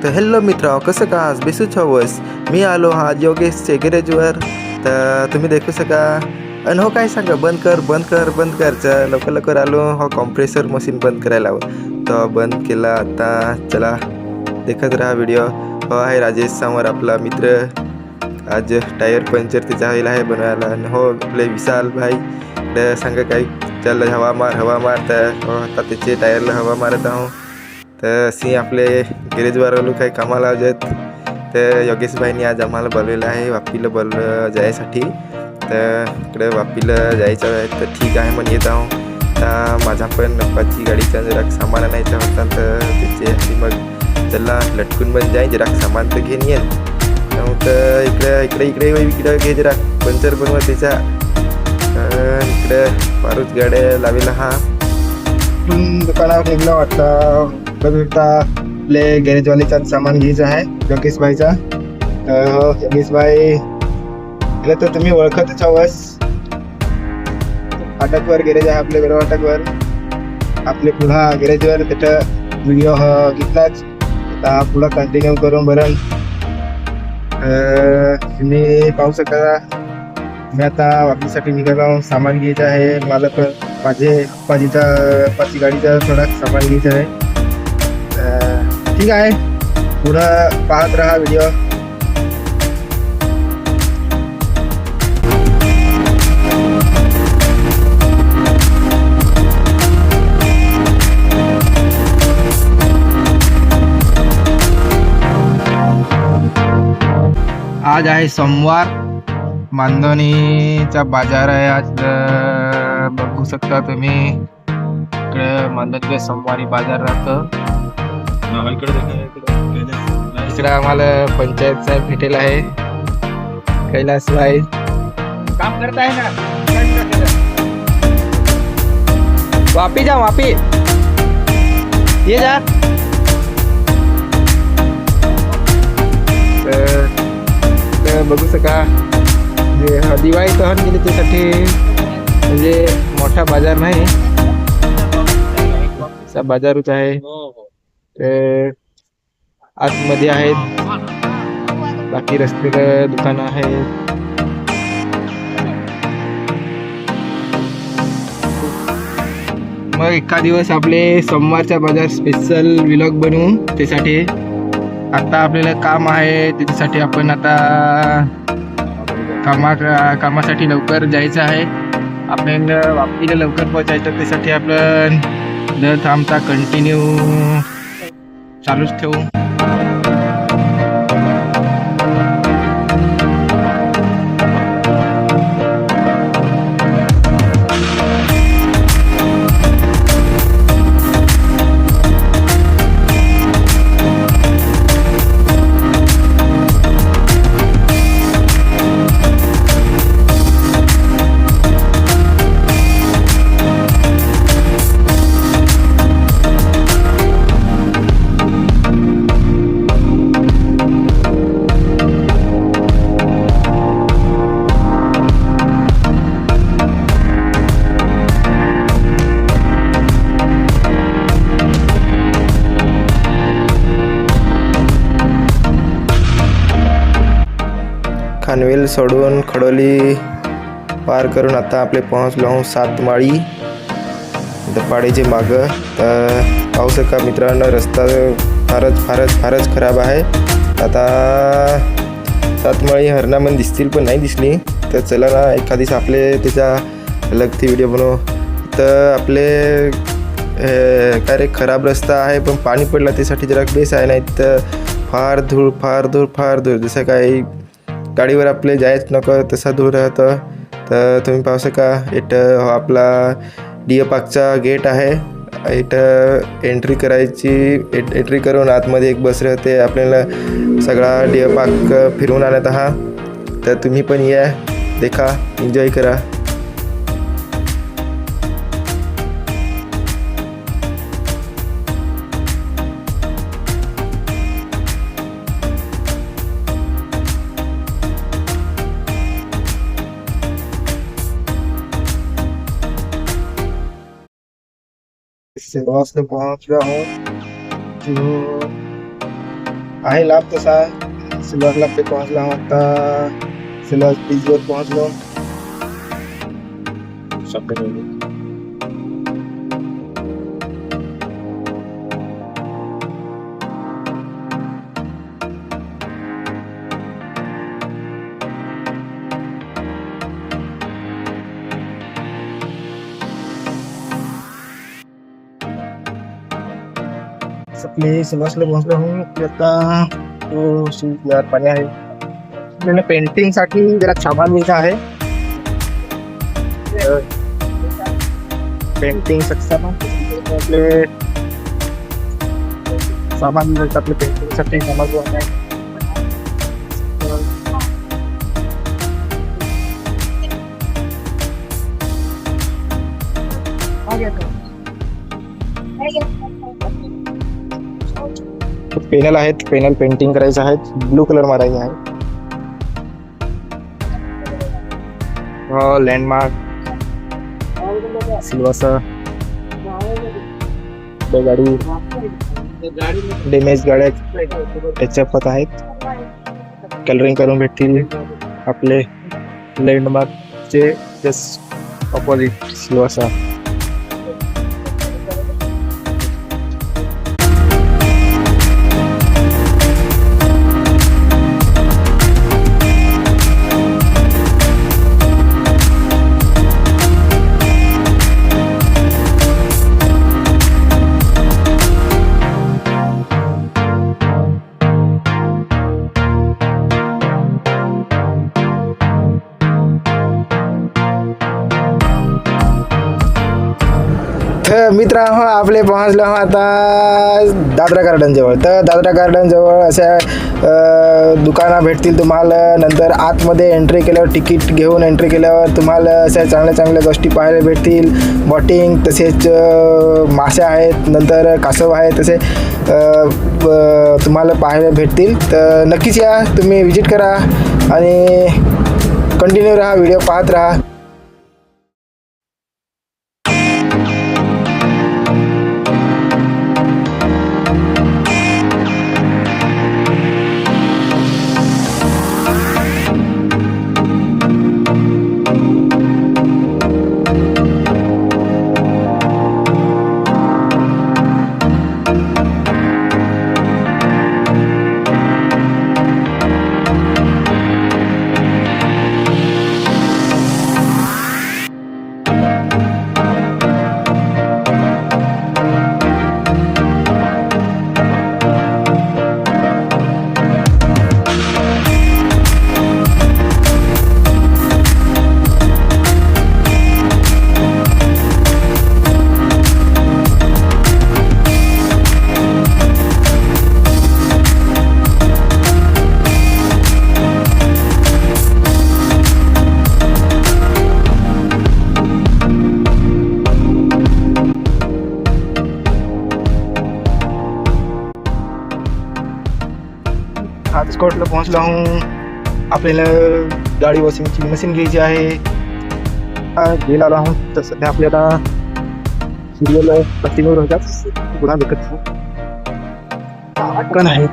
तर हेल्लो मित्र, कसं का आज बेसू छवस मी आलो हा योगेशचे गॅरेजवर. तर तुम्ही देखू शका. आणि हो काय सांगा, बंद कर लवकर लवकर आलो. हो कॉम्प्रेसर मशीन बंद करायला हवं. तर बंद केला. आता चला देखत राहा व्हिडिओ. हो आहे राजेश समोर आपला मित्र. आज टायर पंक्चर त्याचा होईल आहे बनवायला. आणि हो आपले विशाल भाई तर सांगा काही चल हवा मार. तर हो आता त्याचे टायरला हवा मारत आहो. तर अशी आपले गॅरेजवर लोक काही कामाला आहेत. तर योगेशभाईंनी आज आम्हाला बोलवलेलं आहे वापीला जायसाठी. तर इकडे वापीला जायचं आहे. तर ठीक आहे म्हणून येत आहो. तर माझा पण नप्पाची गाडीचा जरा सामान आणायचा होता. तर त्याचे मग चला लटकून पण जाय जरा सामान तर घेऊन येईल. तर इकडे घे जरा पंचर बनवा त्याचा. इकडे मारूच गाड्या लावेला हा दुकानावर निघला वाटतं. आपले गॅरेजवालीचा सामान घ्यायचं आहे योगेशभाईचा. योगेशभाई तर तुम्ही ओळखतच हवस. फाटकवर गॅरेज आहे आपल्या वेळ फाटकवर. आपले पुन्हा गॅरेजवर त्याचा व्हिडिओ घेतलाच. आता पुढं कंटिन्यू करून बरं. तुम्ही पाहू शकता मी आता वापीसाठी निघालो. सामान घ्यायचं आहे मला. पण माझे पाची गाडीचा थोडा सामान घ्यायचं आहे. ठीक आहे, पुढं पाहत राहा व्हिडिओ. आज आहे सोमवार. मानधनीचा बाजार आहे आज. बघू शकता तुम्ही. इकडे मानधनीच्या सोमवारी बाजार राहतं. इकडे आम्हाला पंचायत साहेब भेटेल आहे. कैलास भाई काम करत आहे ना. वापी ये जा. बघू शका जे दिवाळी तहन गेली त्यासाठी म्हणजे मोठा बाजार नाही, बाजारच आहे. आतमध्ये आहेत, बाकी रस्त्याला दुकानं आहेत. मग एका दिवस आपले सोमवारचा बाजार स्पेशल व्लॉग बनवू. त्यासाठी आता आपल्याला काम आहे. त्याच्यासाठी आपण आता कामासाठी लवकर जायचं आहे. आपल्याला वापीला लवकर पोहोचायचं. त्यासाठी आपण न थांबता कंटिन्यू चालूच ठेवू. खानवेल सोडून खडोली पार करून आता आपले पोहोचलो आहोत सातमाळी दपाडीचे मागं. तर पाहू शका मित्रांनो, रस्ता फारच खराब आहे. आता सातमाळी हरणामध्ये दिसतील पण नाही दिसली. तर चला ना एखादीच आपले त्याचा लगती व्हिडिओ बनवू. तर आपले काय रे खराब रस्ता आहे पण पाणी पडला त्यासाठी जरा बेस आहे. नाही तर फार धूळ जसं काही गाडीवर आपले जायच नको तसा धूळ राहतं. तर तुम्ही पाहू शका इथं आपला डिअर पार्कचा गेट आहे. इथं एंट्री करून आतमध्ये एक बस राहते. आपल्याला सगळा डिअर पार्क फिरवून आणत आहात. तर तुम्ही पण या, देखा, एन्जॉय करा. से पहुंच रहा हूँ जो आहे लांब तसा. सिल्वर पे पोहोचला आता. सिल्वर बीचवर पोहोचलो. आपले सिल्वरला पोहोचलो हूँ. आता यार पाणी आहे. आपल्याला पेंटिंग साठी जरा सामान मिळत आहे. पेंटिंग आपले सामान मिळतं. आपले पेंटिंग साठी सामान आहे. पेनल आहेत. पेनल पेंटिंग करायचं आहेत. ब्लू कलर मारायचा आहे. लँडमार्क सिल्वरचा गाडी डेमेज गाड्या त्याच्या पत आहेत. कलरिंग करून भेटतील. आपले लँडमार्कचे जस्ट ऑपोजिट सिल्वरचा. मित्र आपले पोहोचलो आता दादरा गार्डन जवळ. तर दादरा गार्डन जवळ अशा दुकानं भेटतील तुम्हाला. नंतर आतमध्ये एंट्री केल्यावर तिकीट घेऊन एंट्री केल्यावर तुम्हाला अशा चांगल्या चांगल्या गोष्टी पाहायला भेटतील. बोटिंग तसेच मासे आहेत. नंतर कासव आहेत. तसे तुम्हाला पाहायला भेटतील. तर नक्कीच या तुम्ही विजिट करा आणि कंटिन्यू राहा. व्हिडिओ पाहत राहा. राजकोटला पोहोचलो हूँ. आपल्याला गाडी वॉशिंगची मशीन घ्यायची आहे. गेला आलो आहोत. तर सध्या आपल्याला सिरियल प्रतिमूर होतात. पुन्हा विकत पण आहे.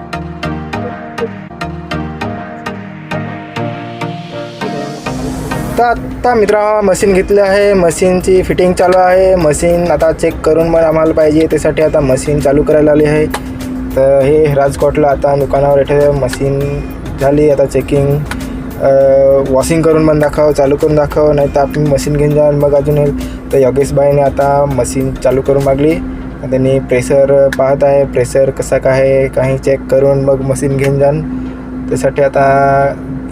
तर आता मित्रा मशीन घेतली आहे. मशीनची फिटिंग चालू आहे. मशीन आता चेक करून मग आम्हाला पाहिजे त्यासाठी आता मशीन चालू करायला आली आहे. तर हे राजकोटला आता दुकानावर इथे मशीन झाली. आता चेकिंग वॉशिंग करून पण दाखव, चालू करून दाखव, नाही तर आपण मशीन घेऊन जाऊन मग अजून येईल. तर योगेशबाईने आता मशीन चालू करून मागली. त्यांनी प्रेशर पाहत आहे. प्रेशर कसा काय आहे काही चेक करून मग मशीन घेऊन जाऊन. त्यासाठी आता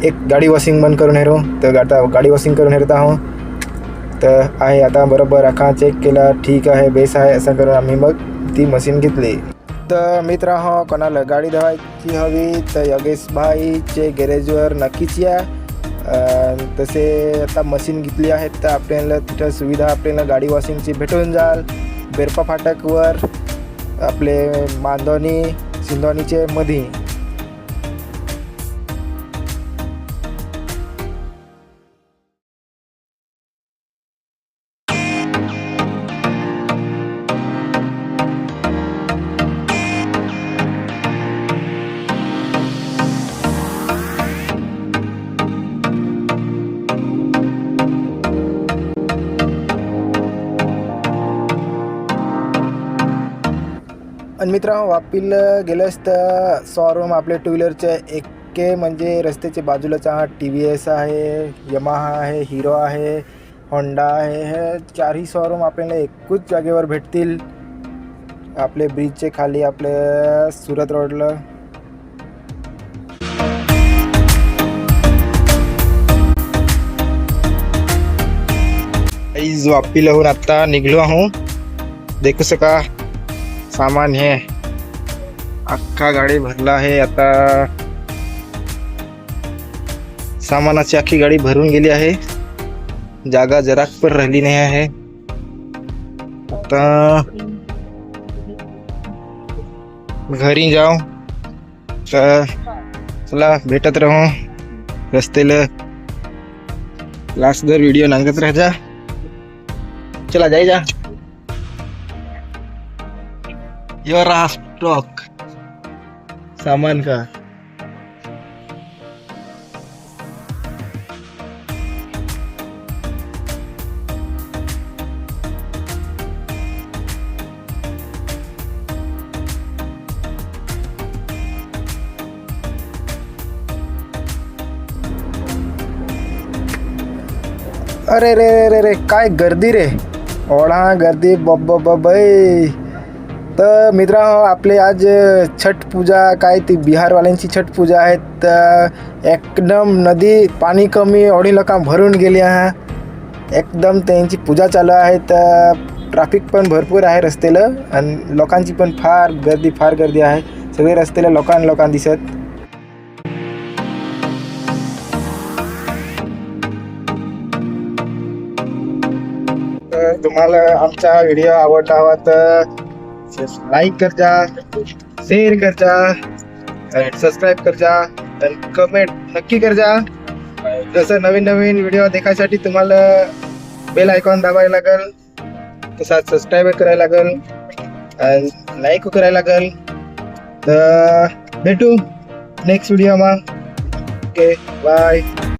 एक गाडी वॉशिंग बंद करून हेरो. तर आता गाडी वॉशिंग करून हेरत आहो. तर आहे आता बरोबर आखा चेक केला. ठीक आहे बेस आहे असं करून आम्ही मग ती मशीन घेतली. तर मित्र कोणाला गाडी धुवायची हवी तर योगेश भाईचे गॅरेजवर नक्कीच या. तसे आता मशीन घेतली आहेत तर आपल्याला तिथं सुविधा आपल्याला गाडी वॉशिंगची भेटून जाल. बेरपा फाटकवर आपले मांदोनी सिंधोनीचे मध्ये. आणि मित्रांनो वापील गेलंच तर शोरूम आपले टू व्हीलरचे एके म्हणजे रस्त्याच्या बाजूलाच TVS आहे, यमाहा आहे, हिरो आहे, होंडा आहे. हे चारही शोरूम आपल्याला एकूच जागेवर भेटतील आपले ब्रिजचे खाली आपले सुरत रोडला. वापीलाहून आता निघलो आहो. देखू शका सामान हे अख्खा गाडी भरला आहे. आता सामानाची अख्खी गाडी भरून गेली आहे. जागा जराक पण राहिली नाही आहे. आता घरी जाऊ तर चला भेटत राहू रस्तेला. लास्ट दर व्हिडिओ नांगत राहा. चला जाई जा. ये रहा स्टॉक सामान का. अरे रे रे रे काय गर्दी रे. ओढा गर्दी बाई. तर मित्रांनो आपले आज छठ पूजा काय ती बिहारवाल्यांची छठ पूजा आहे. तर एकदम नदी पाणी कमी ओढी लोक भरून गेली आहे. एकदम त्यांची पूजा चालू आहे. तर ट्रॅफिक पण भरपूर आहे रस्त्याला आणि लोकांची पण फार गर्दी आहे. सगळे रस्त्याला लोकां दिसत. तुम्हाला आमचा व्हिडिओ आवडला हवा तर लाईक कर जा, शेअर कर जा, सबस्क्राईब कर जा आणि कमेंट नक्की कर जा. जसं नवीन व्हिडिओ देखायसाठी तुम्हाला बेल आयकॉन दाबायला लागेल, तसाच सबस्क्राईब करायला लागेल आणि लाईक करायला लागेल. तर भेटू नेक्स्ट व्हिडिओ. मग ओके बाय.